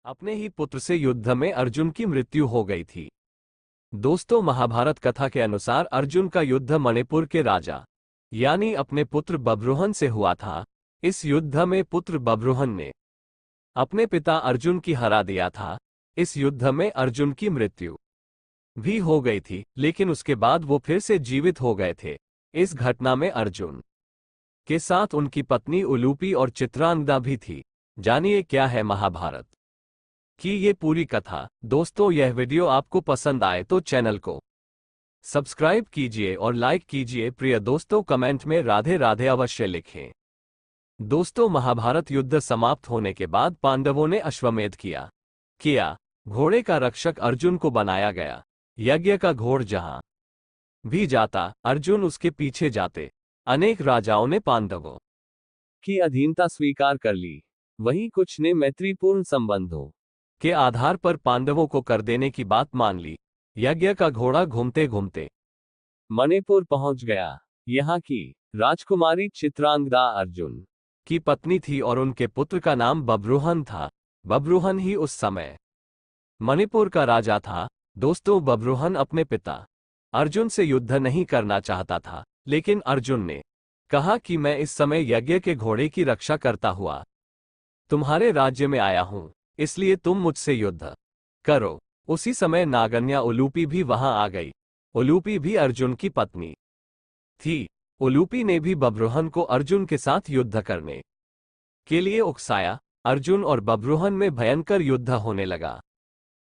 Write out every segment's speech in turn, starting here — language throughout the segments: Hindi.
अपने ही पुत्र से युद्ध में अर्जुन की मृत्यु हो गई थी। दोस्तों, महाभारत कथा के अनुसार अर्जुन का युद्ध मणिपुर के राजा यानी अपने पुत्र बब्रुहन से हुआ था। इस युद्ध में पुत्र बब्रुहन ने अपने पिता अर्जुन की हरा दिया था। इस युद्ध में अर्जुन की मृत्यु भी हो गई थी, लेकिन उसके बाद वो फिर से जीवित हो गए थे। इस घटना में अर्जुन के साथ उनकी पत्नी उलूपी और चित्रांगदा भी थी। जानिए क्या है महाभारत की ये पूरी कथा। दोस्तों, यह वीडियो आपको पसंद आए तो चैनल को सब्सक्राइब कीजिए और लाइक कीजिए। प्रिय दोस्तों, कमेंट में राधे राधे अवश्य लिखें। दोस्तों, महाभारत युद्ध समाप्त होने के बाद पांडवों ने अश्वमेध किया। घोड़े का रक्षक अर्जुन को बनाया गया। यज्ञ का घोड़ जहां भी जाता, अर्जुन उसके पीछे जाते। अनेक राजाओं ने पांडवों की अधीनता स्वीकार कर ली। वहीं कुछ ने मैत्रीपूर्ण संबंधों के आधार पर पांडवों को कर देने की बात मान ली। यज्ञ का घोड़ा घूमते घूमते मणिपुर पहुंच गया। यहाँ की राजकुमारी चित्रांगदा अर्जुन की पत्नी थी और उनके पुत्र का नाम बब्रुहन था। बब्रुहन ही उस समय मणिपुर का राजा था। दोस्तों, बब्रुहन अपने पिता अर्जुन से युद्ध नहीं करना चाहता था, लेकिन अर्जुन ने कहा कि मैं इस समय यज्ञ के घोड़े की रक्षा करता हुआ तुम्हारे राज्य में आया हूं, इसलिए तुम मुझसे युद्ध करो। उसी समय नागन्या उलूपी भी वहां आ गई। उलूपी भी अर्जुन की पत्नी थी। उलूपी ने भी बब्रुहन को अर्जुन के साथ युद्ध करने के लिए उकसाया। अर्जुन और बब्रुहन में भयंकर युद्ध होने लगा।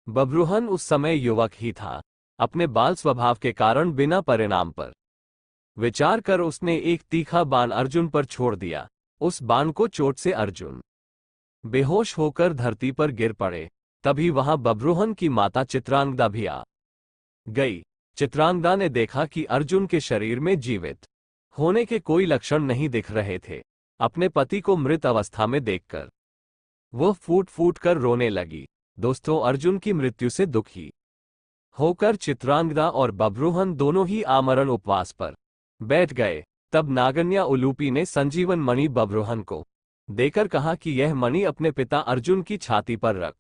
बब्रुहन उस समय युवक ही था। अपने बाल स्वभाव के कारण बिना परिणाम पर विचार कर उसने एक तीखा बाण अर्जुन पर छोड़ दिया। उस बाण को चोट से अर्जुन बेहोश होकर धरती पर गिर पड़े। तभी वहां बब्रुहन की माता चित्रांगदा भी आ गई। चित्रांगदा ने देखा कि अर्जुन के शरीर में जीवित होने के कोई लक्षण नहीं दिख रहे थे। अपने पति को मृत अवस्था में देखकर वह फूट फूट कर रोने लगी। दोस्तों, अर्जुन की मृत्यु से दुखी होकर चित्रांगदा और बब्रुहन दोनों ही आमरण उपवास पर बैठ गए। तब नागन्या उलूपी ने संजीवन मणि बब्रुहन को देकर कहा कि यह मणि अपने पिता अर्जुन की छाती पर रख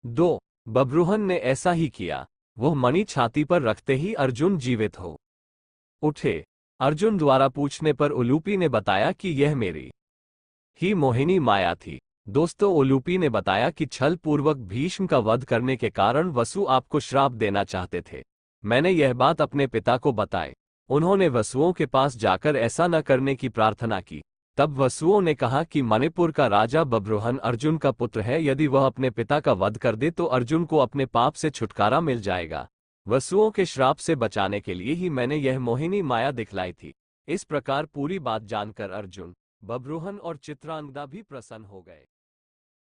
दो। बब्रुहन ने ऐसा ही किया। वह मणि छाती पर रखते ही अर्जुन जीवित हो उठे। अर्जुन द्वारा पूछने पर उलूपी ने बताया कि यह मेरी ही मोहिनी माया थी। दोस्तों, उलूपी ने बताया कि छल पूर्वक भीष्म का वध करने के कारण वसु आपको श्राप देना चाहते थे। मैंने यह बात अपने पिता को बताई। उन्होंने वसुओं के पास जाकर ऐसा न करने की प्रार्थना की। तब वसुओं ने कहा कि मणिपुर का राजा बब्रुहन अर्जुन का पुत्र है। यदि वह अपने पिता का वध कर दे तो अर्जुन को अपने पाप से छुटकारा मिल जाएगा। वसुओं के श्राप से बचाने के लिए ही मैंने यह मोहिनी माया दिखलाई थी। इस प्रकार पूरी बात जानकर अर्जुन, बब्रुहन और चित्रांगदा भी प्रसन्न हो गए।